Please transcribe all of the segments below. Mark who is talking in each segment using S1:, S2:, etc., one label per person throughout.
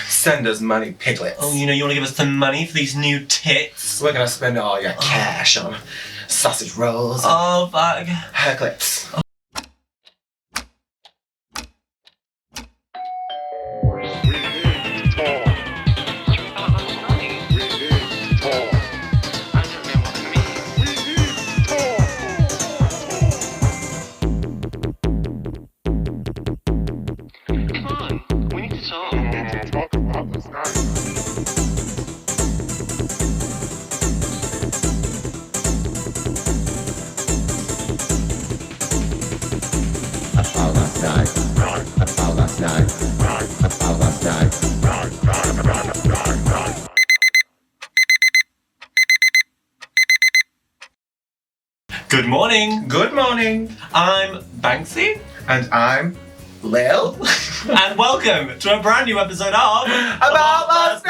S1: Send us money, piglets.
S2: Oh, you want to give us some money for these new tits?
S1: We're gonna spend all your cash on sausage rolls and
S2: Oh, fuck.
S1: hair clips.
S2: Good morning.
S1: Good morning.
S2: I'm Banksie.
S1: And I'm Lill.
S2: And welcome to a brand new episode of
S1: About Last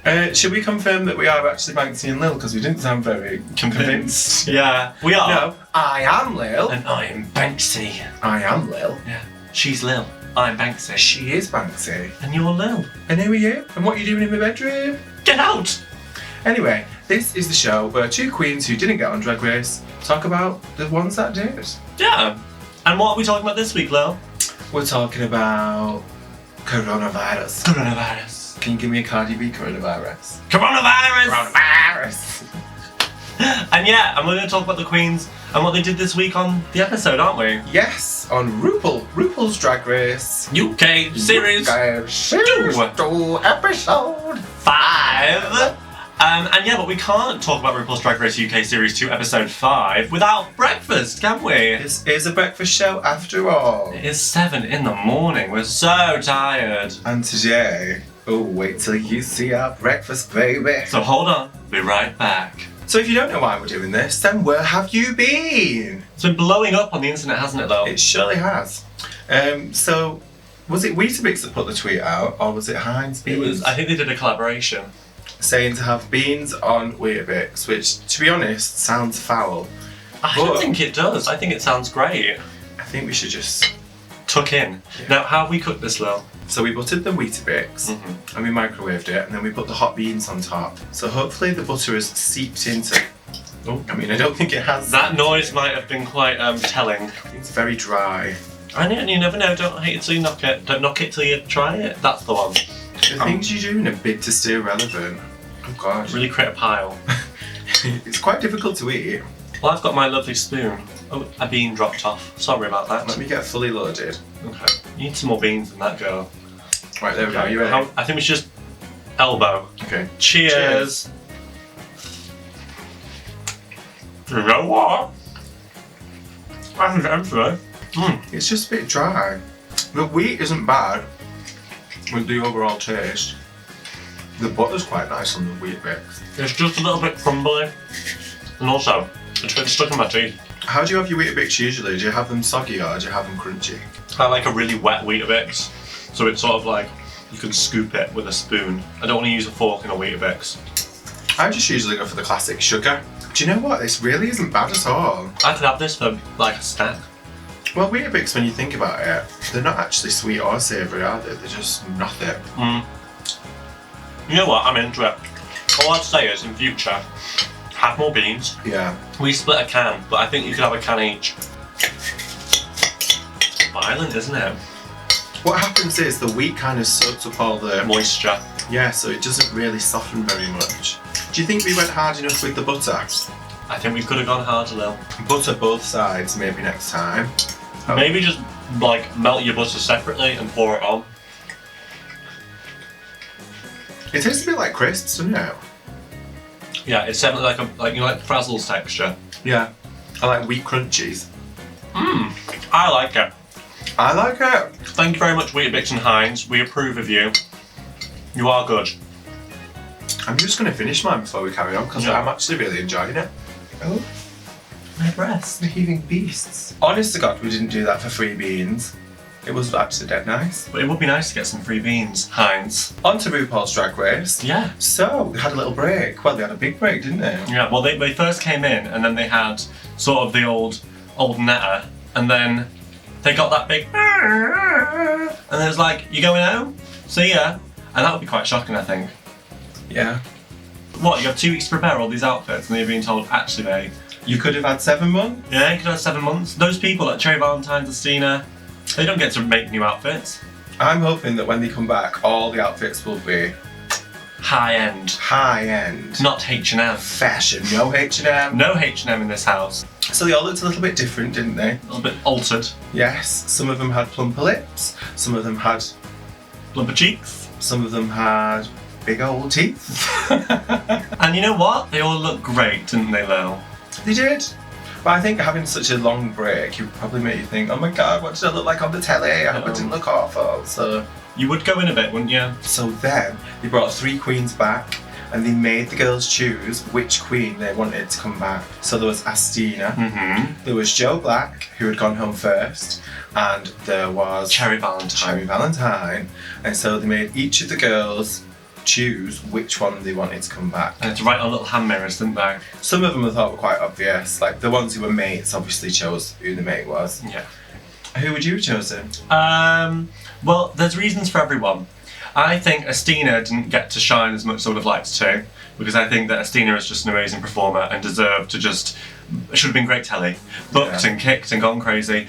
S1: Night! Should we confirm that we are actually Banksie and Lill? Because we didn't sound very convinced.
S2: Yeah, we are.
S1: No, I am Lill.
S2: And I am Banksie.
S1: I am Lill.
S2: Yeah. She's Lill. I'm Banksie.
S1: She is Banksie.
S2: And you're Lill.
S1: And who are you? And what are you doing in my bedroom?
S2: Get out!
S1: Anyway, this is the show where two queens who didn't get on Drag Race talk about the ones that did.
S2: Yeah. And what are we talking about this week, Lill?
S1: We're talking about coronavirus.
S2: Coronavirus.
S1: Can you give me a Cardi B coronavirus?
S2: Coronavirus!
S1: Coronavirus!
S2: And yeah, and we're going to talk about the queens and what they did this week on the episode, aren't we?
S1: Yes, on RuPaul's Drag Race.
S2: UK Series
S1: Series 2, episode
S2: 5. And yeah, but we can't talk about RuPaul's Drag Race UK Series 2 episode 5 without breakfast, can we?
S1: This is a breakfast show after all.
S2: It is 7 in the morning, we're so tired.
S1: And today, oh wait till you see our breakfast, baby.
S2: So hold on, be right back.
S1: So if you don't know why we're doing this, then where have you been?
S2: It's been blowing up on the internet, hasn't it though?
S1: It surely has. So, was it Weetabix that put the tweet out, or was it Heinz Beans?
S2: I think they did a collaboration.
S1: Saying to have beans on Weetabix, which, to be honest, sounds foul.
S2: I don't think it does. I think it sounds great.
S1: I think we should just
S2: tuck in. Yeah. Now, how have we cooked this, Lill?
S1: So we buttered the Weetabix, and we microwaved it, and then we put the hot beans on top. So hopefully the butter has seeped into... Oh, I mean, I don't think it has.
S2: That noise might have been quite telling.
S1: It's very dry.
S2: I know, and you never know. Don't hate it till you knock it. Don't knock it till you try it. That's the one.
S1: The things you do in a bid to stay relevant. Oh god.
S2: Really create a pile.
S1: It's quite difficult to eat.
S2: Well, I've got my lovely spoon. Oh, a bean dropped off. Sorry about that.
S1: Let me get fully loaded.
S2: Okay. You need some more beans than that, girl.
S1: Right, there we go. You ready?
S2: I think we should just elbow.
S1: Okay.
S2: Cheers. You know what? I think it's
S1: It's just a bit dry. The wheat isn't bad with the overall taste. The butter's quite nice on the Weetabix.
S2: It's just a little bit crumbly. And also, it's been stuck in my teeth.
S1: How do you have your Weetabix usually? Do you have them soggy or do you have them crunchy?
S2: I like a really wet Weetabix. So it's sort of like, you can scoop it with a spoon. I don't want to use a fork in a Weetabix.
S1: I just usually go for the classic sugar. Do you know what? This really isn't bad at all.
S2: I could have this for like a snack.
S1: Well, Weetabix, when you think about it, they're not actually sweet or savoury, are they? They're just nothing.
S2: You know what? I'm into it. All I'd say is, in future, have more beans.
S1: Yeah.
S2: We split a can, but I think you could have a can each. Violent, isn't it?
S1: What happens is the wheat kind of soaks up all the
S2: moisture.
S1: Yeah, so it doesn't really soften very much. Do you think we went hard enough with the butter?
S2: I think we could have gone harder, Lill.
S1: Butter both sides, maybe next time.
S2: Maybe just like melt your butter separately and pour it on.
S1: It tastes a bit like crisps, doesn't it?
S2: Yeah, it's definitely like Frazzle's texture.
S1: Yeah. I like wheat crunchies.
S2: I like it.
S1: I like it.
S2: Thank you very much, Weetabix and Heinz. We approve of you. You are good.
S1: I'm just going to finish mine before we carry on because I'm actually really enjoying it. Oh,
S2: my breasts.
S1: The heaving beasts. Honest to God, we didn't do that for free beans. It was actually dead nice.
S2: But it would be nice to get some free beans, Heinz.
S1: On to RuPaul's Drag Race.
S2: Yeah.
S1: So, we had a little break. Well, they had a big break, didn't they?
S2: Yeah, well, they first came in and then they had sort of the old netta, and then they got that big and it was like, you going home? So yeah, and that would be quite shocking, I think.
S1: Yeah.
S2: What, you have 2 weeks to prepare all these outfits and you're being told, actually mate,
S1: You could have had 7 months.
S2: yeah, you could have 7 months. Those people like Cherry Valentine's, Estina, they don't get to make new outfits.
S1: I'm hoping that when they come back, all the outfits will be
S2: High end.
S1: high end.
S2: Not H&M.
S1: Fashion, no H&M.
S2: No H&M in this house.
S1: So they all looked a little bit different, didn't they?
S2: A little bit altered.
S1: Yes, some of them had plumper lips, some of them had,
S2: Lumper cheeks.
S1: some of them had big old teeth.
S2: And you know what? They all look great, didn't they, Lill?
S1: They did. But I think having such a long break, you probably make you think, oh my god, what did I look like on the telly? I hope I didn't look awful.
S2: You would go in a bit, wouldn't you?
S1: So then, they brought 3 queens back, and they made the girls choose which queen they wanted to come back. So there was Estina, there was Joe Black, who had gone home first, and there was
S2: Cherry Valentine.
S1: Cherry Valentine. And so they made each of the girls choose which one they wanted to come back.
S2: And it's right on little hand mirrors, didn't they?
S1: Some of them I thought were quite obvious, like the ones who were mates obviously chose who the mate was.
S2: Yeah.
S1: Who would you have chosen?
S2: Well, there's reasons for everyone. I think Estina didn't get to shine as much as I would have liked to, because I think that Estina is just an amazing performer and deserved to just, should have been great telly. Booked and kicked and gone crazy.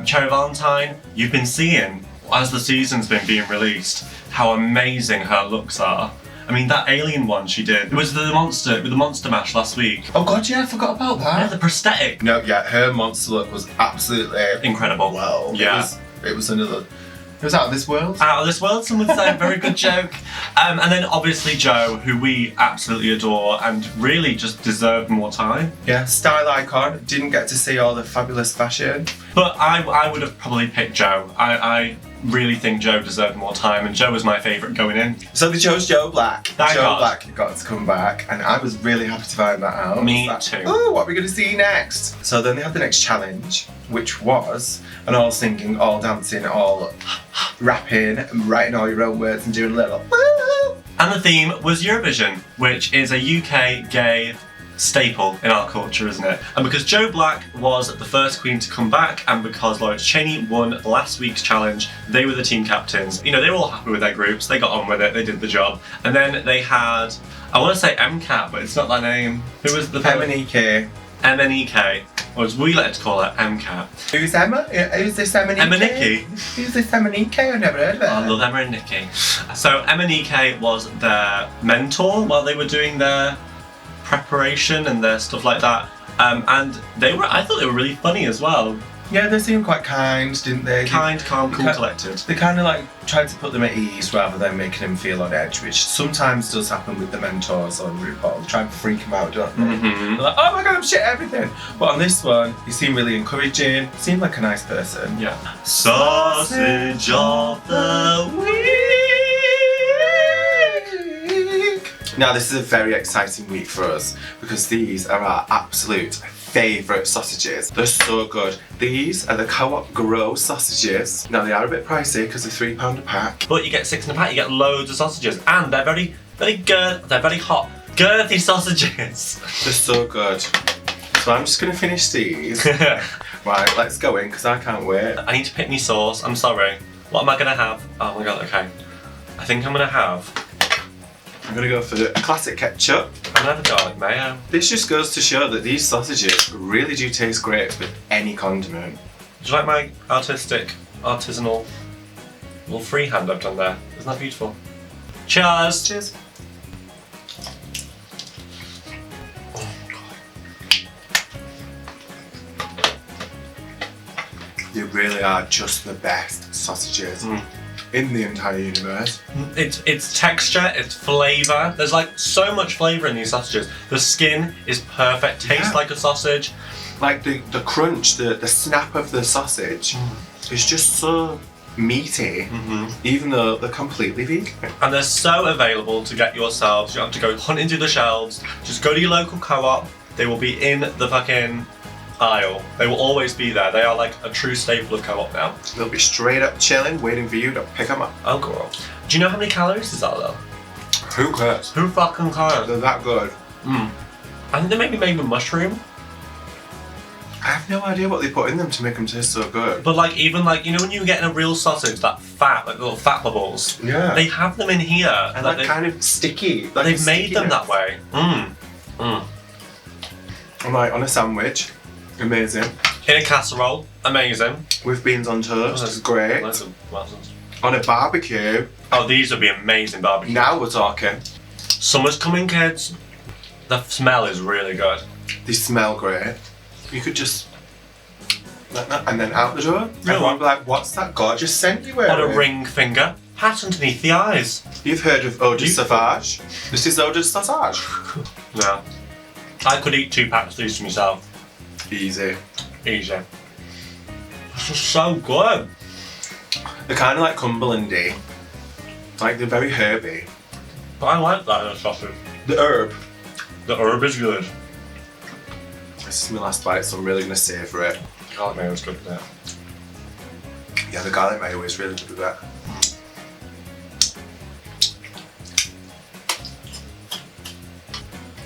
S2: Cherry Valentine, you've been seeing, as the season's been being released, how amazing her looks are. I mean, that alien one she did, it was the monster mash last week.
S1: Oh god, yeah, I forgot about that.
S2: Yeah, the prosthetic.
S1: No, yeah, her monster look was absolutely
S2: Incredible.
S1: wow.
S2: Yeah.
S1: It was another. It was out of this world.
S2: Out of this world, some would say. Very good joke. And then obviously Joe, who we absolutely adore and really just deserved more time.
S1: Yeah, style icon. Didn't get to see all the fabulous fashion.
S2: But I would have probably picked Joe. I really think Joe deserved more time, and Joe was my favourite going in.
S1: So they chose Joe Black.
S2: Thank
S1: Joe
S2: God.
S1: Black got to come back, and I was really happy to find that out.
S2: Me too.
S1: Oh, what are we going to see next? So then they had the next challenge, which was an all singing, all dancing, all rapping, and writing all your own words and doing a little woo.
S2: And the theme was Eurovision, which is a UK gay staple in our culture, isn't it? And because Joe Black was the first queen to come back, and because Lawrence Chaney won last week's challenge, they were the team captains. You know, they were all happy with their groups, they got on with it, they did the job. And then they had, I want to say MCAT, but it's not that name. Who was the
S1: MNEK.
S2: MNEK, or as we like to call her, MCAT.
S1: Who's Emma? Who's this Emma Nikki?
S2: Emma Nikki.
S1: Who's this Emma Nikki? I've never heard of her.
S2: I love Emma and Nikki. So Emma Nikki was their mentor while they were doing their preparation and their stuff like that. And they were, I thought they were really funny as well.
S1: Yeah, they seemed quite kind, didn't they?
S2: Kind, calm, cool, collected.
S1: They kind of like tried to put them at ease rather than making them feel on edge, which sometimes does happen with the mentors on RuPaul. They try and freak them out, don't they? They're like, oh my god, I'm shit at everything. But on this one, he seemed really encouraging, seemed like a nice person.
S2: Yeah. Sausage of the week.
S1: Now this is a very exciting week for us because these are our absolute favourite sausages. They're so good. These are the Co-op Grow sausages. Now they are a bit pricey because they're £3 a pack.
S2: But you get 6 in a pack, you get loads of sausages, and they're very hot, girthy sausages.
S1: They're so good. So I'm just going to finish these. Right, let's go in because I can't wait.
S2: I need to pick me sauce, I'm sorry. What am I gonna have? Oh my god, okay. I think I'm gonna
S1: going to go for a classic ketchup.
S2: I'm gonna have a garlic mayo.
S1: This just goes to show that these sausages really do taste great with any condiment.
S2: Do you like my artisanal little freehand I've done there? Isn't that beautiful? Cheers!
S1: Cheers. They really are just the best sausages in the entire universe.
S2: It's texture, it's flavour. There's like so much flavour in these sausages. The skin is perfect, tastes like a sausage.
S1: Like the crunch, the snap of the sausage is just so meaty, even though they're completely vegan.
S2: And they're so available to get yourselves. You don't have to go hunting through the shelves. Just go to your local co-op. They will be in the fucking aisle. They will always be there. They are like a true staple of co-op now.
S1: They'll be straight up chilling, waiting for you to pick them up.
S2: Oh girl. Do you know how many calories these are though?
S1: Who cares?
S2: Who fucking cares?
S1: They're that good.
S2: I think they may be made with mushroom.
S1: I have No idea what they put in them to make them taste so good.
S2: But like, even like, you know when you're getting a real sausage, that fat, like little fat bubbles?
S1: Yeah.
S2: They have them in here.
S1: And like kind of sticky. Like
S2: they've made them that way.
S1: And like on a sandwich, amazing.
S2: In a casserole, amazing.
S1: With beans on toast, it's great. On a barbecue.
S2: Oh, these would be amazing barbecue.
S1: Now we're talking.
S2: Summer's coming, kids. The smell is really good.
S1: They smell great. You could just like that and then out the door.
S2: Really?
S1: Everyone would be like, what's that gorgeous scent you wearing?
S2: On a ring finger, pat underneath the eyes.
S1: You've heard of eau de sauvage? This is eau de sauvage.
S2: No. I could eat 2 packs of these to myself.
S1: Easy.
S2: Easy. This is so good.
S1: They're kind of like Cumberlandy. Like they're very herby.
S2: But I like that in a sausage.
S1: The herb.
S2: The herb is good.
S1: This is my last bite, so I'm really going to savour it.
S2: Garlic mayo is good with that.
S1: Yeah, the garlic mayo is really good with that.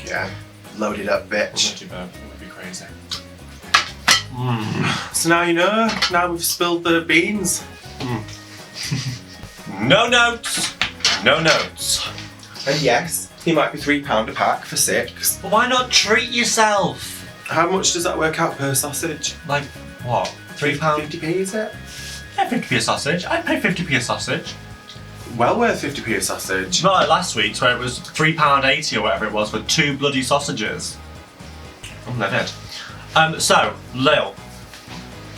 S1: Yeah, loaded up bitch.
S2: Not too bad, it would be crazy.
S1: So now you know, now we've spilled the beans.
S2: No notes! No notes.
S1: And yes, he might be £3 a pack for 6.
S2: But why not treat yourself?
S1: How much does that work out per sausage?
S2: Like, what? £3?
S1: 50p is it?
S2: Yeah, 50p a sausage. I'd pay 50p a sausage.
S1: Well worth 50p a sausage.
S2: Not like last week's where it was £3.80 or whatever it was for 2 bloody sausages. I'm livid. So, Lill,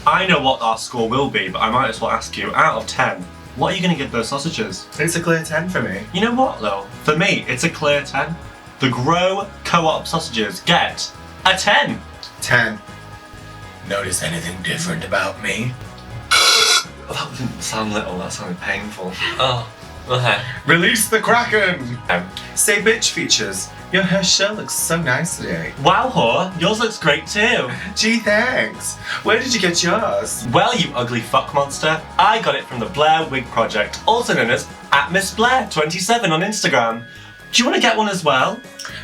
S2: I know what our score will be, but I might as well ask you, out of 10, what are you going to give those sausages?
S1: It's a clear 10 for me.
S2: You know what, Lill? For me, it's a clear 10. The Grow Co-op sausages get a 10.
S1: 10. Notice anything different about me?
S2: That didn't sound little, that sounded painful. Oh, okay.
S1: Release the Kraken! Say bitch features. Your hairstyle looks so nice today.
S2: Wow, whore, yours looks great too.
S1: Gee, thanks. Where did you get yours?
S2: Well, you ugly fuck monster, I got it from the Blair Wig Project, also known as @MissBlair27 on Instagram. Do you want to get one as well?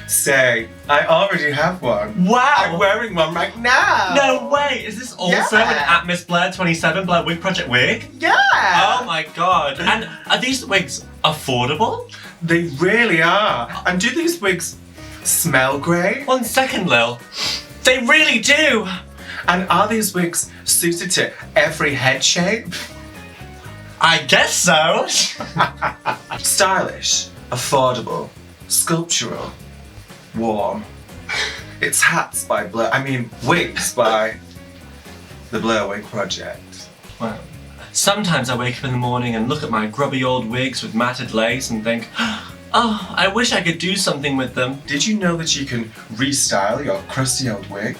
S1: Say, I already have one.
S2: Wow!
S1: I'm wearing one right now.
S2: No way! Is this also an @MissBlair27 Blair Wig Project wig?
S1: Yeah!
S2: Oh my god. And are these wigs affordable?
S1: They really are. And do these wigs smell great?
S2: 1 second, Lill. They really do!
S1: And are these wigs suited to every head shape?
S2: I guess so.
S1: Stylish, affordable, sculptural, warm. It's hats by wigs by the Blair Wig Project.
S2: Well, sometimes I wake up in the morning and look at my grubby old wigs with matted lace and think, oh, I wish I could do something with them.
S1: Did you know that you can restyle your crusty old wig?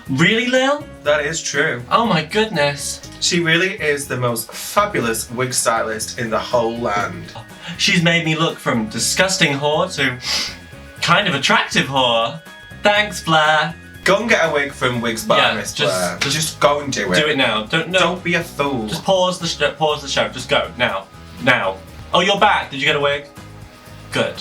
S2: Really, Lill?
S1: That is true.
S2: Oh my goodness.
S1: She really is the most fabulous wig stylist in the whole land.
S2: She's made me look from disgusting whore to kind of attractive whore. Thanks, Blair.
S1: Go and get a wig from Wigs by Miss Blair. Just go and do it.
S2: Do it now.
S1: Don't be a fool.
S2: Just pause the show. Just go now. Now. Oh, you're back. Did you get a wig? Good.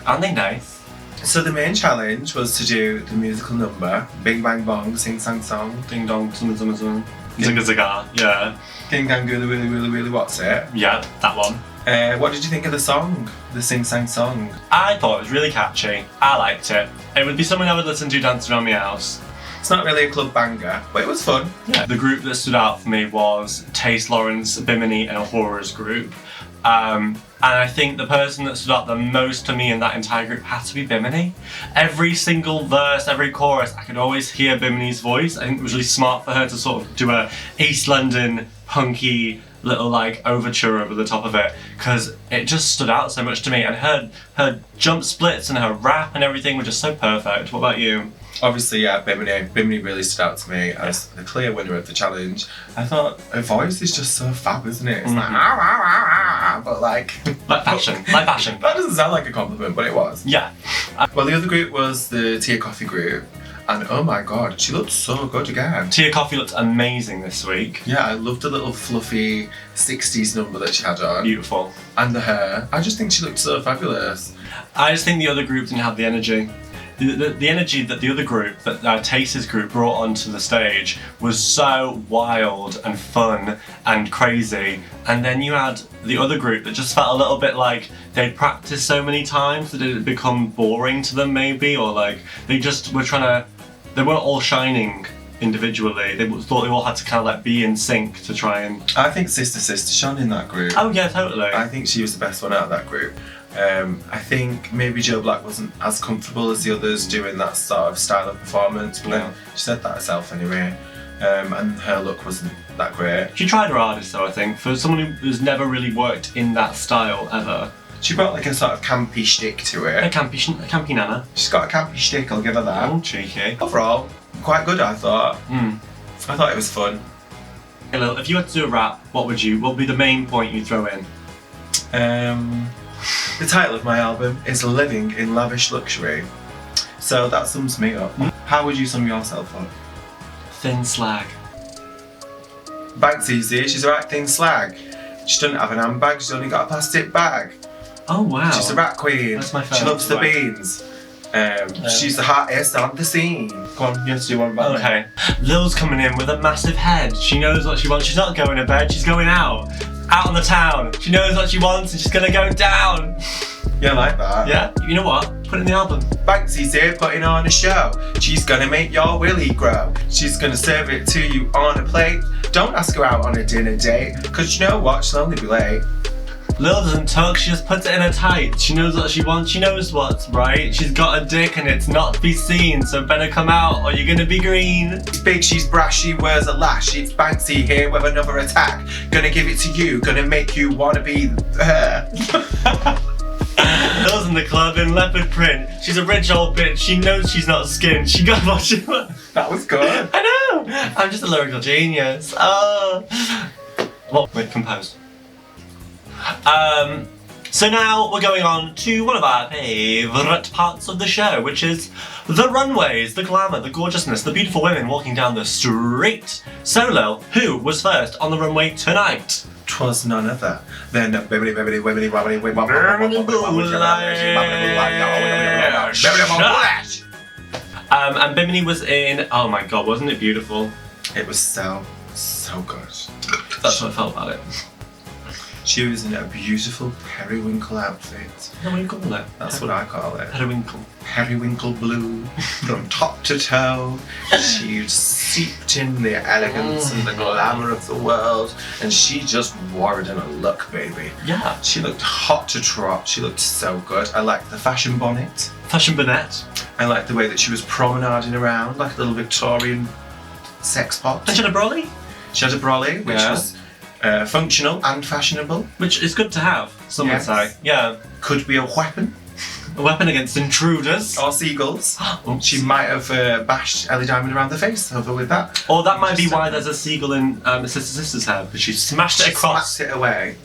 S2: Aren't they nice?
S1: So the main challenge was to do the musical number, Bing Bang Bong, Sing Sang Song,
S2: Ding dong, zing zing zing. Zing ziga. Yeah.
S1: Ding Dang Gooly Willy Willy Willy What's It?
S2: Yeah, that one.
S1: What did you think of the song? The Sing Sang Song?
S2: I thought it was really catchy. I liked it. It would be something I would listen to dancing around my house.
S1: It's not really a club banger, but it was fun.
S2: Yeah. The group that stood out for me was Taste, Lawrence, Bimini and a Horrors group. And I think the person that stood out the most to me in that entire group had to be Bimini. Every single verse, every chorus, I could always hear Bimini's voice. I think it was really smart for her to sort of do a East London punky little like overture over the top of it, because it just stood out so much to me, and her jump splits and her rap and everything were just so perfect. What about you?
S1: Obviously, yeah, Bimini really stood out to me as the clear winner of the challenge. I thought her voice is just so fab, isn't it? It's like, ah, ah, ah, ah, but like
S2: fashion. That
S1: doesn't sound like a compliment, but it was.
S2: Yeah.
S1: Well, the other group was the Tea Coffee group, and oh my god, she looked so good again.
S2: Tia Coffee looked amazing this week.
S1: Yeah, I loved the little fluffy 60s number that she had on.
S2: Beautiful.
S1: And the hair. I just think she looked so fabulous.
S2: I just think the other group didn't have the energy. the energy that the other group, that Taste's group brought onto the stage was so wild and fun and crazy. And then you had the other group that just felt a little bit like they'd practiced so many times that it had become boring to them maybe, or like they just were they weren't all shining individually. They thought they all had to kind of like be in sync to try and...
S1: I think Sister shone in that group.
S2: Oh yeah, totally.
S1: I think she was the best one out of that group. I think maybe Joe Black wasn't as comfortable as the others doing that sort of style of performance, but then she said that herself anyway. And her look wasn't that great.
S2: She tried her hardest though, I think, for someone who's never really worked in that style ever.
S1: She brought like a sort of campy shtick to it.
S2: A campy nana.
S1: She's got a campy shtick, I'll give her that.
S2: Oh, cheeky.
S1: Overall, quite good I thought. I thought it was fun.
S2: Hey Lill, if you had to do a rap, what would be the main point you'd throw in?
S1: The title of my album is Living in Lavish Luxury. So that sums me up. How would you sum yourself up?
S2: Thin slag.
S1: Banksie, see, she's a right thin slag. She doesn't have an handbag, she's only got a plastic bag.
S2: Oh wow.
S1: She's a rat queen.
S2: That's my
S1: She
S2: favourite.
S1: loves the beans. She's the hottest on the scene. Come on, you have to do one about me.
S2: Okay. Lil's coming in with a massive head. She knows what she wants. She's not going to bed, she's going out. Out on the town. She knows what she wants and she's gonna go down.
S1: Yeah, I like that.
S2: Yeah, you know what? Put it in the album.
S1: Banksie's here putting on a show. She's gonna make your willy grow. She's gonna serve it to you on a plate. Don't ask her out on a dinner date, cause you know what, she'll only be late.
S2: Lill doesn't talk, she just puts it in her tight. She knows what she wants, she knows what's right. She's got a dick and it's not to be seen, so better come out or you're gonna be green.
S1: She's big, she's brash, she wears a lash. It's Banksy here with another attack. Gonna give it to you, gonna make you wanna be her.
S2: Lil's in the club in leopard print. She's a rich old bitch, she knows she's not skinned. She got what she wants.
S1: That was good.
S2: I know! I'm just a lyrical genius. Oh. Well, wait, composed. So now we're going on to one of our favourite parts of the show, which is the runways, the glamour, the gorgeousness, the beautiful women walking down the street. So Lill, who was first on the runway tonight?
S1: 'Twas none other than Bibbidi Bibbidi Wibbidi Wobbidi
S2: And Bimini was in, oh my god, wasn't it beautiful?
S1: It was so good.
S2: That's what I felt about it.
S1: She was in a beautiful periwinkle outfit.
S2: What do you call it?
S1: That's what I call it.
S2: Periwinkle.
S1: Periwinkle blue from top to toe. She seeped in the elegance and the glamour of the world, and she just wore it in a look, baby.
S2: Yeah.
S1: She looked hot to trot. She looked so good. I liked the fashion bonnet.
S2: Fashion bonnet.
S1: I liked the way that she was promenading around like a little Victorian sex pot.
S2: And she had a brolly.
S1: She had a brolly, which was functional and fashionable.
S2: Which is good to have, some would say. Yeah.
S1: Could be a weapon.
S2: A weapon against intruders.
S1: Or seagulls. She might have bashed Ellie Diamond around the face over with that.
S2: Or that might be why there's a seagull in Sister's hair, because she smashed it across.
S1: Smacked it away.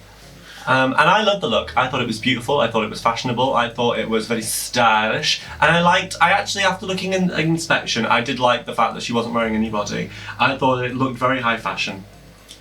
S2: And I loved the look. I thought it was beautiful, I thought it was fashionable, I thought it was very stylish. And I actually, after looking in inspection, I did like the fact that she wasn't wearing any body. I thought it looked very high fashion.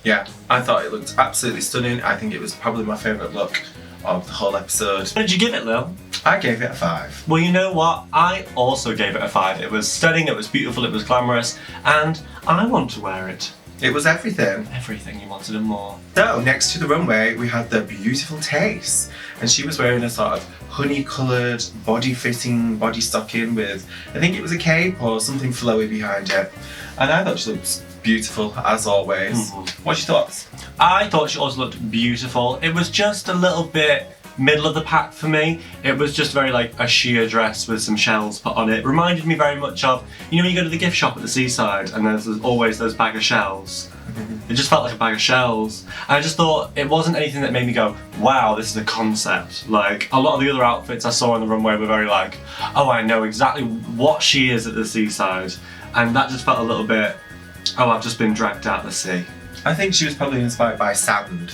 S1: Yeah, I thought it looked absolutely stunning. I think it was probably my favourite look of the whole episode.
S2: What did you give it, Lill?
S1: I gave it a 5.
S2: Well, you know what? I also gave it a 5. It was stunning, it was beautiful, it was glamorous, and I want to wear it.
S1: It was everything.
S2: Everything you wanted and more.
S1: So, next to the runway, we had the beautiful Taste. And she was wearing a sort of honey-coloured, body-fitting body stocking with, I think it was a cape or something flowy behind it. And I thought she looked beautiful, as always. What's your thoughts?
S2: I thought she also looked beautiful. It was just a little bit middle of the pack for me. It was just very like a sheer dress with some shells put on it. Reminded me very much of, you know when you go to the gift shop at the seaside and there's always those bag of shells? It just felt like a bag of shells. And I just thought it wasn't anything that made me go, wow, this is a concept. Like, a lot of the other outfits I saw on the runway were very like, oh, I know exactly what she is at the seaside. And that just felt a little bit, oh, I've just been dragged out the sea.
S1: I think she was probably inspired by sand.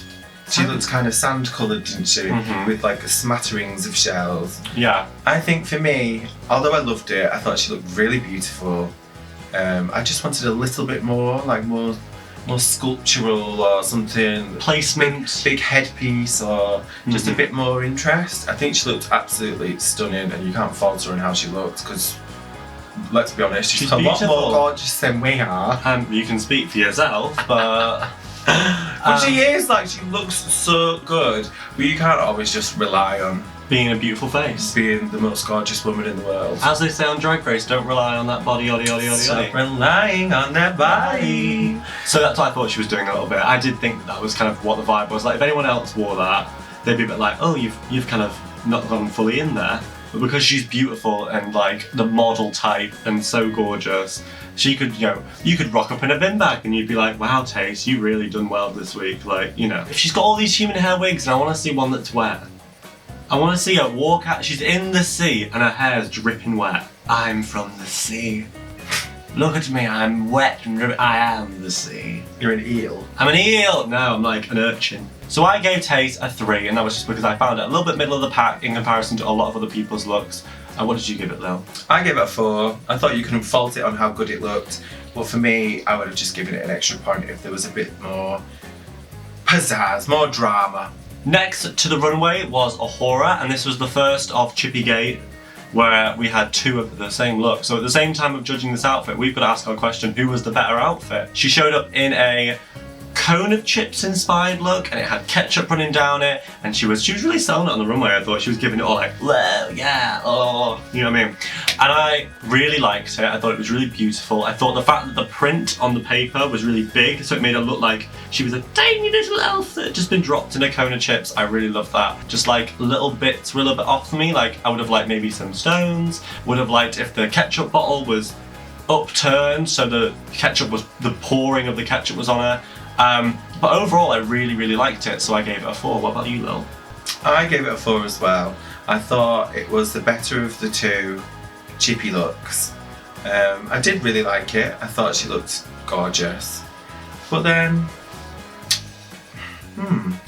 S1: She looked kind of sand-coloured, didn't she? With like smatterings of shells.
S2: Yeah.
S1: I think for me, although I loved it, I thought she looked really beautiful. I just wanted a little bit more, like more sculptural or something.
S2: Placement.
S1: Big headpiece or just a bit more interest. I think she looked absolutely stunning and you can't fault her on how she looked because let's be honest, she's a
S2: beautiful.
S1: lot more gorgeous than we are.
S2: And you can speak for yourself, but...
S1: But she is, like, she looks so good, but you can't always just rely on
S2: being a beautiful face.
S1: Being the most gorgeous woman in the world.
S2: As they say on Drag Race, don't rely on that body, yoddy, yoddy, yoddy,
S1: Stop relying on that body.
S2: So that's what I thought she was doing a little bit. I did think that was kind of what the vibe was. Like, if anyone else wore that, they'd be a bit like, oh, you've kind of not gone fully in there. But because she's beautiful and like the model type and so gorgeous, she could, you know, you could rock up in a bin bag and you'd be like, wow, Taste, you really done well this week. Like, you know, if she's got all these human hair wigs and I want to see one that's wet. I want to see her walk out, she's in the sea and her hair's dripping wet. I'm from the sea. Look at me, I'm wet and I am the sea.
S1: You're an eel.
S2: I'm an eel! No, I'm like an urchin. So I gave Taste a 3, and that was just because I found it a little bit middle of the pack in comparison to a lot of other people's looks. And what did you give it, Lill?
S1: I gave it a 4. I thought you couldn't fault it on how good it looked, but for me, I would have just given it an extra point if there was a bit more pizzazz, more drama.
S2: Next to the runway was a horror, and this was the first of Chippygate, where we had 2 of the same look. So at the same time of judging this outfit, we've got to ask our question, who was the better outfit? She showed up in a cone of chips inspired look, and it had ketchup running down it, and she was really selling it on the runway. I thought she was giving it all like, whoa, yeah, oh, you know what I mean? And I really liked it. I thought it was really beautiful. I thought the fact that the print on the paper was really big, so it made her look like she was a tiny little elf that had just been dropped in a cone of chips. I really loved that. Just like little bits were a little bit off for me. Like I would have liked maybe some stones, would have liked if the ketchup bottle was upturned so the pouring of the ketchup was on her. But overall I really liked it, so I gave it a 4. What about you, Lill?
S1: I gave it a 4 as well. I thought it was the better of the 2 chippy looks. I did really like it. I thought she looked gorgeous. But then,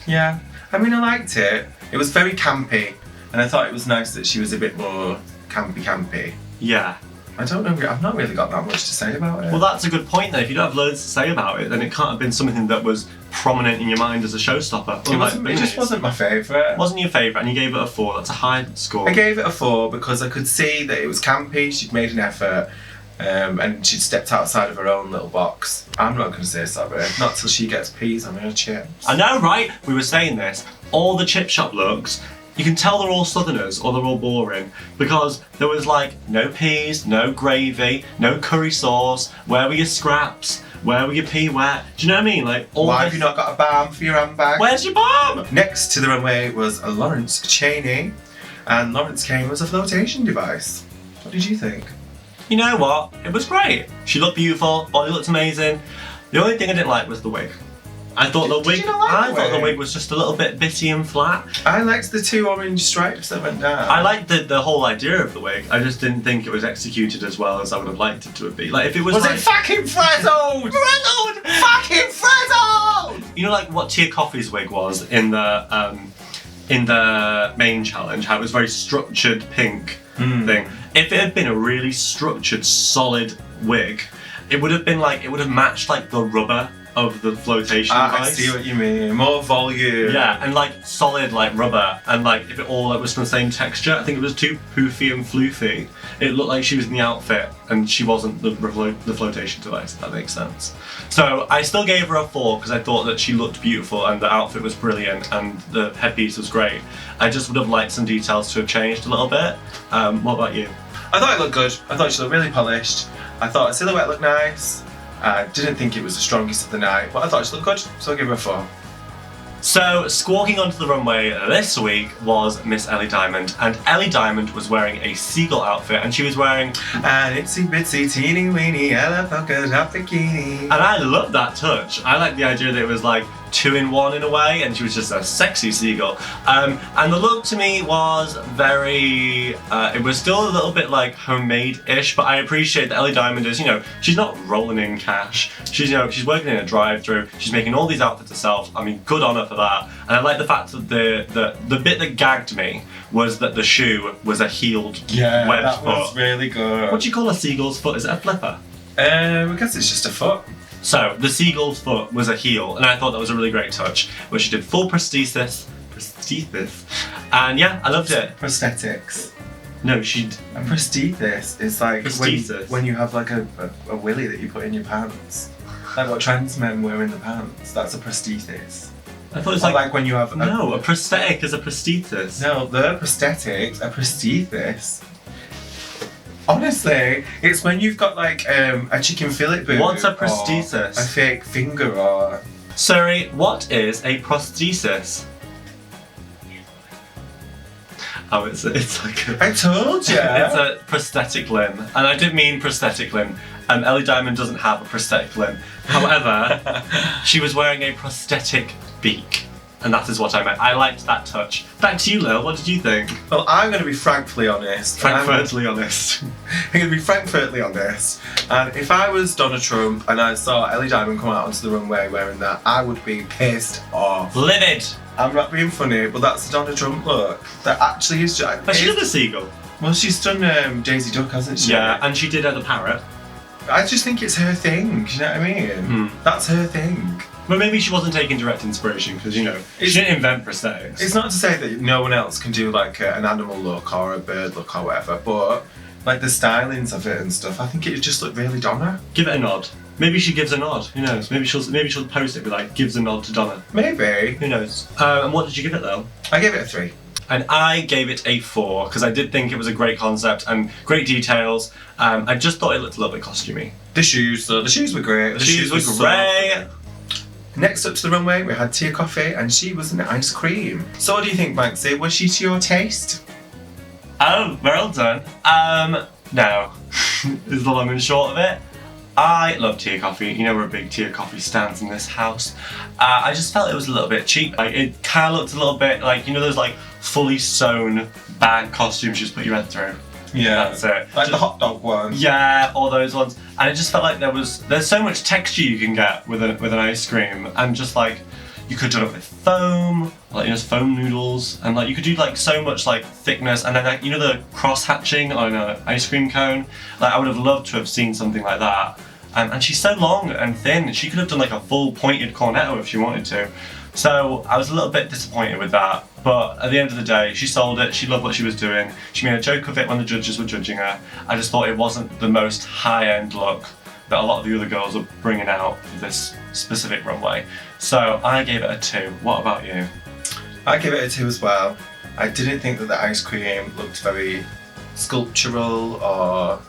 S1: yeah. I mean, I liked it. It was very campy, and I thought it was nice that she was a bit more campy.
S2: Yeah.
S1: I don't know, I've not really got that much to say about it.
S2: Well, that's a good point then. If you don't have loads to say about it, then it can't have been something that was prominent in your mind as a showstopper.
S1: It just wasn't my favourite.
S2: It wasn't your favourite, and you gave it a 4. That's a high score.
S1: I gave it a 4 because I could see that it was campy, she'd made an effort, and she'd stepped outside of her own little box. I'm not going to say sorry, not till she gets peas on her chips.
S2: I know, right? We were saying this. All the chip shop looks, you can tell they're all southerners or they're all boring because there was like no peas, no gravy, no curry sauce. Where were your scraps? Where were your pea wet? Do you know what I mean? Like, all
S1: why have you not got a balm for your handbag?
S2: Where's your balm?
S1: Next to the runway was a Lawrence Chaney, and Lawrence came as a flotation device. What did you think?
S2: You know what? It was great. She looked beautiful, body looked amazing. The only thing I didn't like was the wig. I thought the wig was just a little bit bitty and flat.
S1: I liked the 2 orange stripes that went down.
S2: I liked the whole idea of the wig. I just didn't think it was executed as well as I would have liked it to have been. Like if it was
S1: it fucking frazzled?
S2: Frazzled!
S1: Fucking frazzled!
S2: You know, like what Tia Coffee's wig was in the main challenge, how it was very structured pink thing. If it had been a really structured, solid wig, it would have been like, it would have matched like the rubber of the flotation device.
S1: I see what you mean. More volume.
S2: Yeah, and like solid like rubber, and like if it all was from the same texture. I think it was too poofy and floofy. It looked like she was in the outfit and she wasn't the flotation device, if that makes sense. So I still gave her a 4 because I thought that she looked beautiful and the outfit was brilliant and the headpiece was great. I just would have liked some details to have changed a little bit. What about you?
S1: I thought it looked good. I thought she looked really polished. I thought her silhouette looked nice. I didn't think it was the strongest of the night, but I thought she looked good, so I'll give her a 4.
S2: So, squawking onto the runway this week was Miss Ellie Diamond, and Ellie Diamond was wearing a seagull outfit, and she was wearing
S1: an itsy bitsy teeny weeny Ella polka dot bikini. And
S2: I love that touch. I like the idea that it was like 2 in 1 in a way, and she was just a sexy seagull. And the look to me was very, it was still a little bit like homemade-ish, but I appreciate that Ellie Diamond is, you know, she's not rolling in cash. She's, you know, she's working in a drive-thru. She's making all these outfits herself. I mean, good on her for that. And I like the fact that the bit that gagged me was that the shoe was a heeled webbed foot.
S1: Was really good.
S2: What do you call a seagull's foot? Is it a flipper?
S1: I guess it's just a foot.
S2: So, the seagull's foot was a heel, and I thought that was a really great touch, where she did full prosthesis, and yeah, I loved it.
S1: Prosthetics.
S2: No, she'd...
S1: A prosthesis is like
S2: Prosthesis?
S1: when you have like a willy that you put in your pants. Like what trans men wear in the pants. That's a prosthesis.
S2: I thought it was
S1: Or like when you have...
S2: No, a prosthetic is a prosthesis.
S1: No, the prosthetics, a prosthesis. Honestly, it's when you've got like a chicken fillet boot.
S2: What's a
S1: or
S2: prosthesis?
S1: A fake finger or...
S2: Sorry, what is a prosthesis? Oh, it's like a...
S1: I told you!
S2: It's a prosthetic limb. And I did mean prosthetic limb. Ellie Diamond doesn't have a prosthetic limb. However, she was wearing a prosthetic beak. And that is what I meant. I liked that touch. Back to you, Lill. What did you think?
S1: Well, I'm going to be frankly honest.
S2: Frankfurtly honest.
S1: I'm going to be frankfurtly honest. And if I was Donald Trump and I saw Ellie Diamond come out onto the runway wearing that, I would be pissed off.
S2: Livid!
S1: I'm not being funny, but that's a Donald Trump look. That actually is just...
S2: Has she done the seagull?
S1: Well, she's done Daisy Duck, hasn't she?
S2: Yeah, and she did the parrot.
S1: I just think it's her thing, do you know what I mean? That's her thing.
S2: But maybe she wasn't taking direct inspiration because, you know, she didn't invent prosthetics.
S1: It's not to say that no one else can do like an animal look or a bird look or whatever, but like the stylings of it and stuff, I think it just looked really Donna.
S2: Give it a nod. Maybe she gives a nod. Who knows? Maybe she'll post it, be like, gives a nod to Donna.
S1: Maybe.
S2: Who knows? And what did you give it though?
S1: I gave it a 3.
S2: And I gave it a 4 because I did think it was a great concept and great details. I just thought it looked a little bit costumey.
S1: The shoes, though. The shoes were great.
S2: The shoes were great.
S1: Next up to the runway, we had Tia Coffee, and she was an ice cream. So what do you think, Banksie? Was she to your taste?
S2: Oh, well done. No, is the long and short of it. I love Tia Coffee. You know we're a big Tia Coffee stans in this house. I just felt it was a little bit cheap. Like it kind of looked a little bit like, you know, those like fully sewn bag costumes you just put your head through.
S1: Yeah,
S2: that's it.
S1: Like the hot dog one.
S2: Yeah, all those ones. And it just felt like there's so much texture you can get with an ice cream, and just like you could do it with foam, like, you know, foam noodles, and like you could do like so much like thickness, and then like, you know, the cross hatching on an ice cream cone. Like I would have loved to have seen something like that. And she's so long and thin. She could have done like a full pointed cornetto if she wanted to. So I was a little bit disappointed with that. But at the end of the day, she sold it. She loved what she was doing. She made a joke of it when the judges were judging her. I just thought it wasn't the most high-end look that a lot of the other girls were bringing out for this specific runway. So I gave it a 2. What about you?
S1: I gave it a 2 as well. I didn't think that the ice cream looked very sculptural, or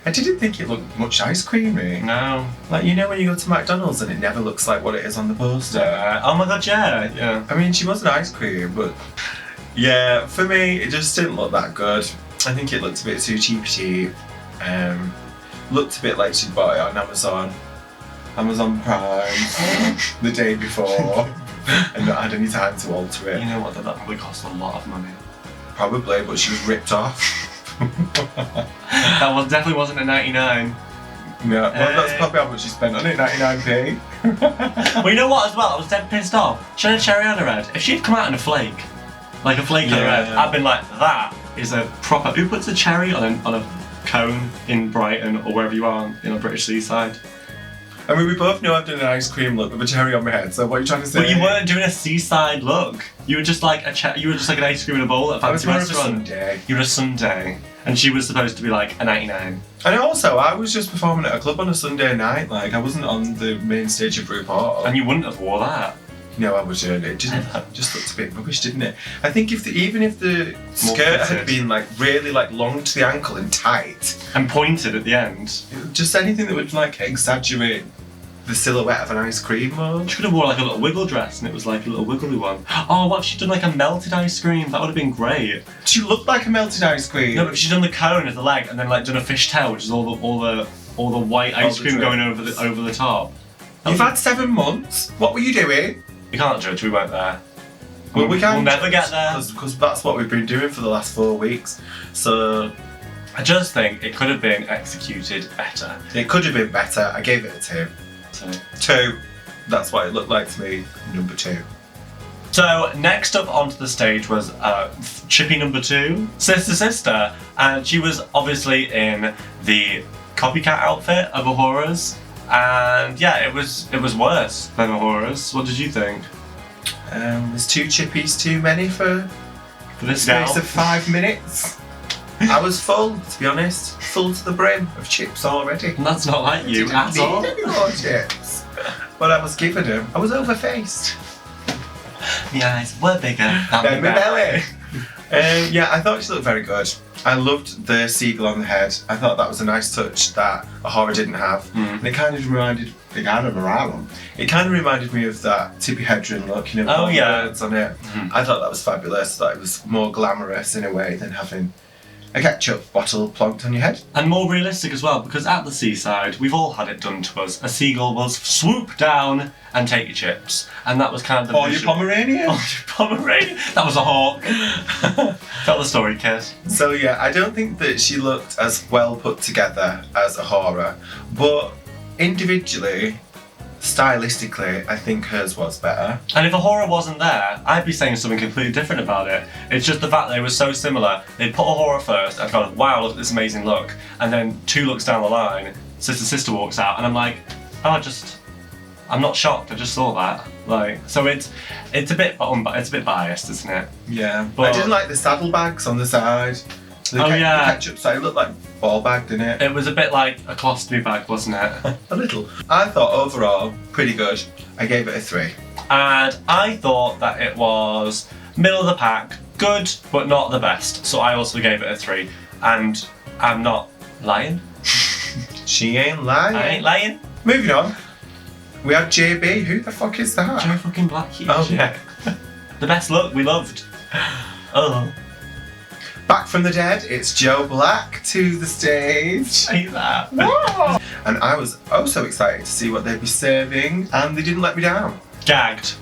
S1: I didn't think it looked much ice creamy.
S2: No.
S1: Like, you know when you go to McDonald's and it never looks like what it is on the poster?
S2: Oh my god, yeah.
S1: I mean, she was an ice cream, but yeah, for me, it just didn't look that good. I think it looked a bit too cheap. Looked a bit like she'd bought it on Amazon Prime the day before and not had any time to alter it.
S2: You know what, that probably cost a lot of money.
S1: Probably, but she was ripped off.
S2: That definitely wasn't a 99.
S1: No, well, that's probably how much she spent on it, 99p.
S2: Well, you know what as well, I was dead pissed off. She had a cherry on her head. If she'd come out in a flake, like a flake on her head, I'd been like, that is a proper... Who puts a cherry on a cone in Brighton or wherever you are in a British seaside?
S1: I mean, we both know I've done an ice cream look with a cherry on my head, so what are you trying to say?
S2: But you weren't doing a seaside look. You were just like an ice cream in a bowl at a fancy restaurant. You were a Sunday. And she was supposed to be like a 99.
S1: And also, I was just performing at a club on a Sunday night, like I wasn't on the main stage of RuPaul.
S2: And you wouldn't have wore that.
S1: No, I wasn't. It just looked a bit rubbish, didn't it? I think even if the skirt had been like really like long to the ankle and tight.
S2: And pointed at the end.
S1: Just anything that would like exaggerate the silhouette of an ice cream mold.
S2: She could have worn like a little wiggle dress and it was like a little wiggly one. Oh, what if she'd done like a melted ice cream? That would have been great.
S1: She looked like a melted ice cream.
S2: No, but if she'd done the cone as the leg and then like done a fishtail, which is all the white ice cream going over the top.
S1: You've had 7 months. What were you doing?
S2: We can't judge, we weren't there.
S1: Well, we can't.
S2: We'll never get there.
S1: Because that's what we've been doing for the last 4 weeks. So
S2: I just think it could have been executed better.
S1: It could have been better. I gave it a 2. 2. That's what it looked like to me. Number 2.
S2: So next up onto the stage was Chippy number 2, Sister, and she was obviously in the copycat outfit of Ahura's, and yeah, it was worse than Ahura's. What did you think?
S1: There's 2 chippies too many for
S2: this
S1: space of 5 minutes. I was full, to be honest. Full to the brim of chips already.
S2: And that's not like you at all.
S1: I didn't need any more chips. But I was giving them. I was overfaced.
S2: The eyes were bigger than
S1: my belly. Yeah, I thought she looked very good. I loved the seagull on the head. I thought that was a nice touch that Ahura didn't have. And it kind of reminded me of that Tippi Hedren look, you know, with all the birds on it. I thought that was fabulous. That it was more glamorous in a way than having a ketchup bottle plonked on your head.
S2: And more realistic as well, because at the seaside, we've all had it done to us. A seagull will swoop down and take your chips. And that was kind of the
S1: Or your Pomeranian.
S2: Or your Pomeranian. That was a hawk. Tell the story, kid.
S1: So yeah, I don't think that she looked as well put together as Ahura, but individually, stylistically, I think hers was better.
S2: And if Ahura wasn't there, I'd be saying something completely different about it. It's just the fact that they were so similar. They put Ahura first, and gone, wow, look at this amazing look. And then 2 looks down the line, sister walks out, and I'm like, oh, I'm not shocked. I just saw that. Like, so it's a bit biased, isn't it?
S1: Yeah.
S2: But
S1: I didn't like the saddlebags on the side. The ketchup side, it looked like ball bagged, didn't it?
S2: It was a bit like a colostomy bag, wasn't it?
S1: A little. I thought overall, pretty good. I gave it a 3.
S2: And I thought that it was middle of the pack, good, but not the best. So I also gave it a 3. And I'm not lying.
S1: She ain't lying.
S2: I ain't lying.
S1: Moving on. We had JB. Who the fuck is that?
S2: Joe fucking Black.
S1: Oh yeah.
S2: The best look we loved. Oh.
S1: Back from the dead, it's Joe Black to the stage.
S2: Say that.
S1: And I was oh so excited to see what they'd be serving, and they didn't let me down.
S2: Gagged.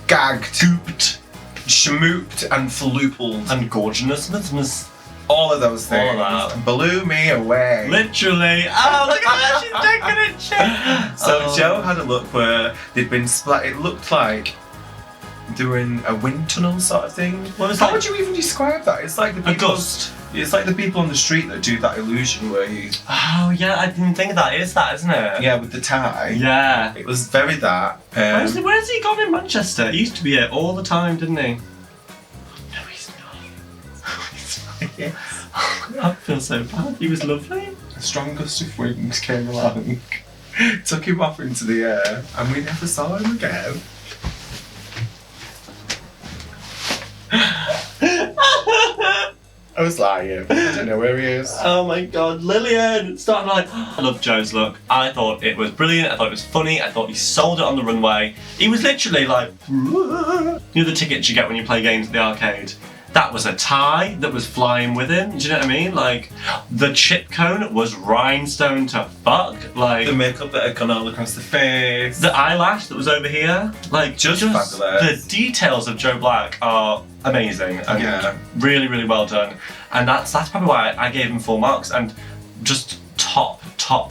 S1: Gooped. Schmooped and faloopled.
S2: And gorgeousness.
S1: All of those things.
S2: All of that.
S1: Blew me away.
S2: Literally. Oh, look at that. She's taking a chip.
S1: So Joe had a look where they'd been splat. It looked like they were in a wind tunnel sort of thing. How would you even describe that? It's like the people,
S2: a gust.
S1: It's like the people on the street that do that illusion where you.
S2: Oh yeah, I didn't think of that. It is that, isn't it?
S1: Yeah, with the tie.
S2: Yeah.
S1: It was very that.
S2: Where's he gone in Manchester? He used to be here all the time, didn't he? No, he's not.
S1: Yes.
S2: I feel so bad. He was lovely.
S1: A strong gust of wind came along, took him off into the air, and we never saw him again. I was lying. I don't know where he is.
S2: Oh my god, Lillian! Stop like. I love Joe's look. I thought it was brilliant. I thought it was funny. I thought he sold it on the runway. He was literally like, you know the tickets you get when you play games at the arcade. That was a tie that was flying with him. Do you know what I mean? Like, the chip cone was rhinestone to fuck. Like
S1: the makeup that had gone all across the face.
S2: The eyelash that was over here. Like, just
S1: fabulous.
S2: The details of Joe Black are amazing. And really, really well done. And that's probably why I gave him 4 marks. And just top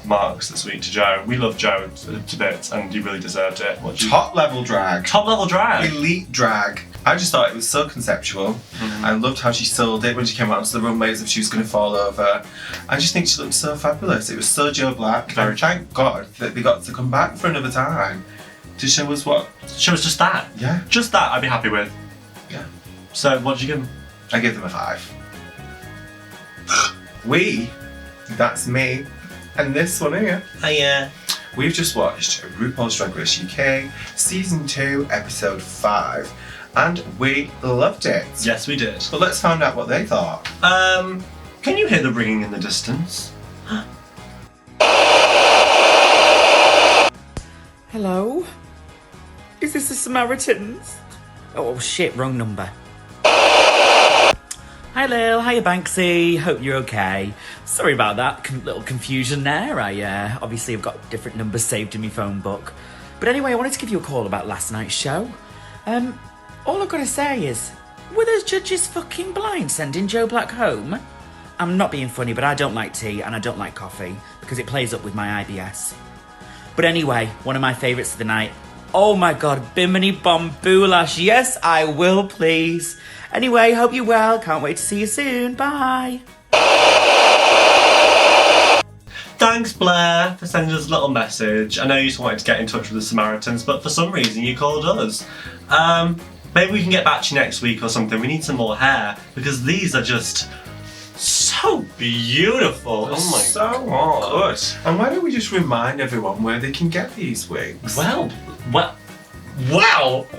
S2: marks this week to Joe. We love Joe to bits, and he really deserved it.
S1: Top level drag.
S2: Top level drag.
S1: Elite drag. I just thought it was so conceptual. I loved how she sold it when she came out onto the runway as if she was going to fall over. I just think she looked so fabulous. It was so Joe Black. And thank God that they got to come back for another time to show us what.
S2: Show us just that.
S1: Yeah.
S2: Just that I'd be happy with.
S1: Yeah.
S2: So what did you give them?
S1: I gave them a 5. That's me. And this one here. We've just watched RuPaul's Drag Race UK Season 2 Episode 5. And we loved it.
S2: Yes, we did.
S1: But let's find out what they thought.
S2: Can you hear the ringing in the distance?
S3: Hello? Is this the Samaritans? Oh shit, wrong number. Hi Lill, hiya Banksie, hope you're okay. Sorry about that, little confusion there. I obviously have got different numbers saved in my phone book. But anyway, I wanted to give you a call about last night's show. All I've got to say is, were those judges fucking blind sending Joe Black home? I'm not being funny, but I don't like tea and I don't like coffee because it plays up with my IBS. But anyway, one of my favourites of the night. Oh my god, Bimini Bomboulash. Yes, I will, please. Anyway, hope you're well. Can't wait to see you soon. Bye.
S2: Thanks, Blair, for sending us a little message. I know you just wanted to get in touch with the Samaritans, but for some reason you called us. Maybe we can get back to you next week or something. We need some more hair, because these are just so so beautiful. Oh my
S1: so
S2: god.
S1: good. And why don't we just remind everyone where they can get these wigs?
S2: Well,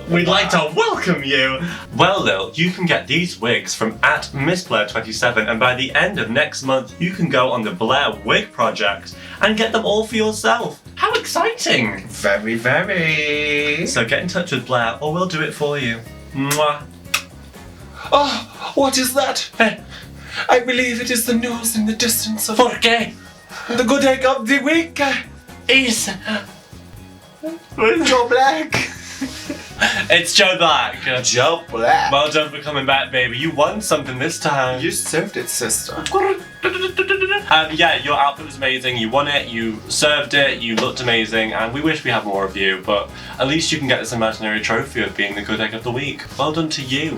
S2: we'd like to welcome you. Well, Lill, you can get these wigs from @MissBlair27, and by the end of next month, you can go on the Blair Wig Project and get them all for yourself. How exciting!
S1: Very, very.
S2: So get in touch with Blair, or we'll do it for you. Mwah.
S1: Oh, what is that? I believe it is the news in the distance of
S2: ¿Por qué?
S1: the good egg of the week.
S2: Is
S1: Joe Black.
S2: It's Joe Black.
S1: Joe Black.
S2: Well done for coming back, baby. You won something this time.
S1: You served it, sister.
S2: Yeah, your outfit was amazing. You won it, you served it, you looked amazing, and we wish we had more of you, but at least you can get this imaginary trophy of being the good egg of the week. Well done to you.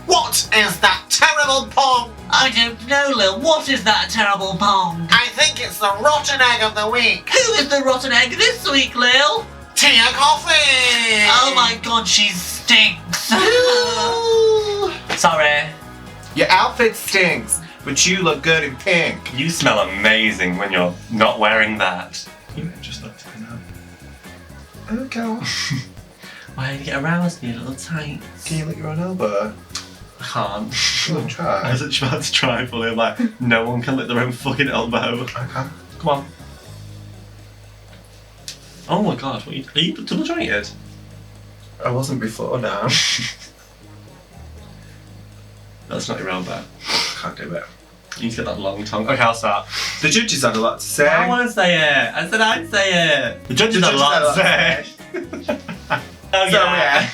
S4: What is that terrible pong?
S5: I don't know, Lill. What is that terrible pong?
S4: I think it's the rotten egg of the week.
S5: Who is the rotten egg this week, Lill?
S4: Tia Coffee!
S5: Oh my god, she stinks. Sorry.
S1: Your outfit stinks, but you look good in pink.
S2: You smell amazing when you're not wearing that. You just look to know.
S1: Okay.
S5: Why did you get aroused me a little tight?
S1: Can you lick your own elbow?
S2: I can't.
S1: Go and try.
S2: I was actually about to try, fully. I'm like, no one can lick their own fucking elbow.
S1: I can.
S2: Come on. Oh my god, are you double jointed?
S1: I wasn't before now.
S2: That's not your elbow.
S1: Can't do it.
S2: You need to get that long tongue. Okay, I'll start.
S1: The judges had a lot to say.
S2: I want to say it. I said I'd say it. The judges had a lot to say. Oh
S1: So,
S2: yeah.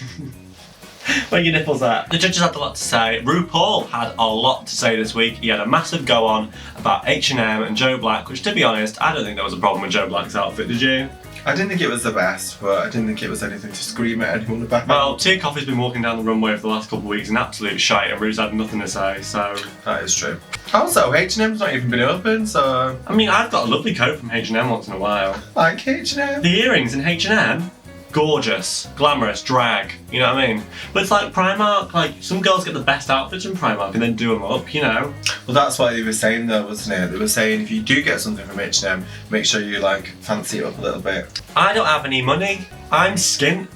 S2: Where are your nipples at? The judges had a lot to say. RuPaul had a lot to say this week. He had a massive go on about H&M and Joe Black, which, to be honest, I don't think there was a problem with Joe Black's outfit, did you?
S1: I didn't think it was the best, but I didn't think it was anything to scream at anyone about.
S2: Well, Tia Coffee's been walking down the runway for the last couple of weeks in absolute shite, and Ru's had nothing to say, so...
S1: That is true. Also, H&M's not even been open, so...
S2: I mean, I've got a lovely coat from H&M once in a while.
S1: Like H&M.
S2: The earrings in H&M, gorgeous, glamorous, drag, you know what I mean? But it's like Primark, like some girls get the best outfits from Primark and then do them up, you know?
S1: Well, that's what they were saying though, wasn't it? They were saying if you do get something from H&M, make sure you like fancy it up a little bit.
S2: I don't have any money, I'm skint.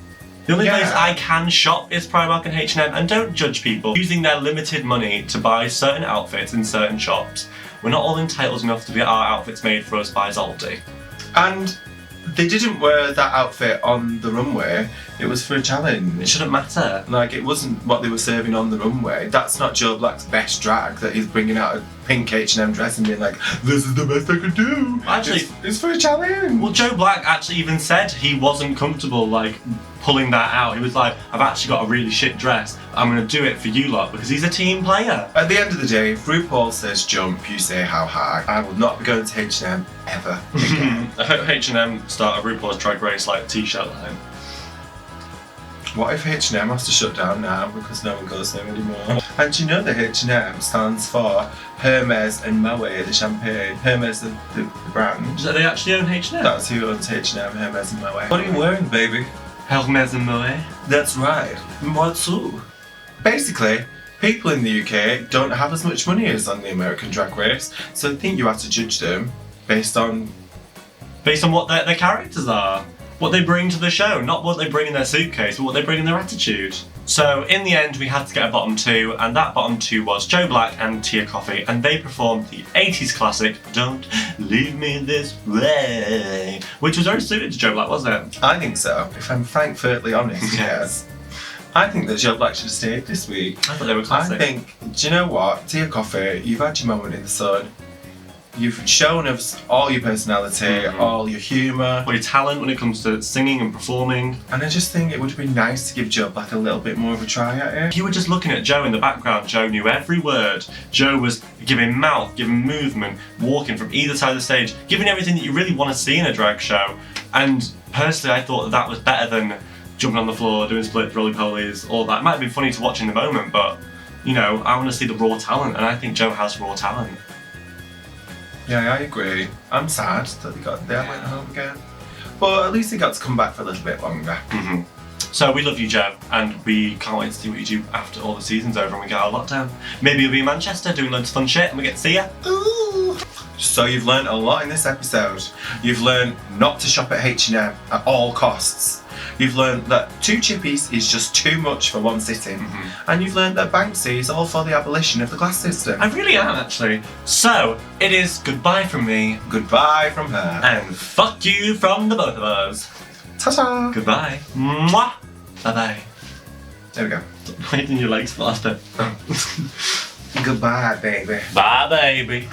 S2: The only place I can shop is Primark and H&M, and don't judge people using their limited money to buy certain outfits in certain shops. We're not all entitled enough to get our outfits made for us by Zaldi.
S1: And they didn't wear that outfit on the runway, it was for a challenge.
S2: It shouldn't matter.
S1: Like, it wasn't what they were serving on the runway. That's not Joe Black's best drag, that he's bringing out a pink H&M dress and being like, this is the best I could do.
S2: Actually,
S1: it's for a challenge.
S2: well, Joe Black actually even said he wasn't comfortable, like, pulling that out. He was like, I've actually got a really shit dress. I'm going to do it for you lot, because he's a team player.
S1: At the end of the day, if RuPaul says jump, you say how high. I will not be going to H&M ever again.
S2: I hope H&M start a RuPaul's Drag Race, like, t-shirt line.
S1: What if H&M has to shut down now because no one goes there anymore? And do you know that H&M stands for Hermes and Moet, the champagne. Hermes, the brand.
S2: Do they actually own H&M?
S1: That's who owns H&M, Hermes and Moet. What are you wearing, baby?
S2: Hermes and Moet.
S1: That's right. Moi too. Basically, people in the UK don't have as much money as on the American Drag Race, so I think you have to judge them based on
S2: what their characters are. What they bring to the show, not what they bring in their suitcase, but what they bring in their attitude. So in the end, we had to get a bottom two, and that bottom two was Joe Black and Tia Coffee, and they performed the 80s classic, Don't Leave Me This Way, which was very suited to Joe Black, wasn't it?
S1: I think so, if I'm frankly honest, yes. I think that Joe Black should have stayed this week.
S2: I thought they were classic.
S1: I think, do you know what? Tia Coffee, you've had your moment in the sun. You've shown us all your personality, all your humour.
S2: All your talent when it comes to singing and performing.
S1: And I just think it would have been nice to give Joe Black a little bit more of a try at it.
S2: You were just looking at Joe in the background. Joe knew every word. Joe was giving mouth, giving movement, walking from either side of the stage, giving everything that you really want to see in a drag show. And personally, I thought that was better than jumping on the floor, doing split roly-polies, all that. It might have been funny to watch in the moment, but, you know, I want to see the raw talent, and I think Joe has raw talent.
S1: Yeah, I agree. I'm sad that they went home again. But at least they got to come back for a little bit longer.
S2: So we love you, Joe, and we can't wait to see what you do after all the season's over and we get out of lockdown. Maybe you'll be in Manchester doing loads of fun shit and we get to see you.
S1: Ooh. So you've learned a lot in this episode. You've learned not to shop at H&M at all costs. You've learned that 2 chippies is just too much for one sitting. And you've learned that Banksie is all for the abolition of the class system.
S2: I really am, actually. So, it is goodbye from me.
S1: Goodbye from her.
S2: And fuck you from the both of us.
S1: Ta-ta.
S2: Goodbye. Mwah. Bye-bye.
S1: There we go.
S2: Why didn't your legs faster?
S1: Goodbye, baby.
S2: Bye, baby.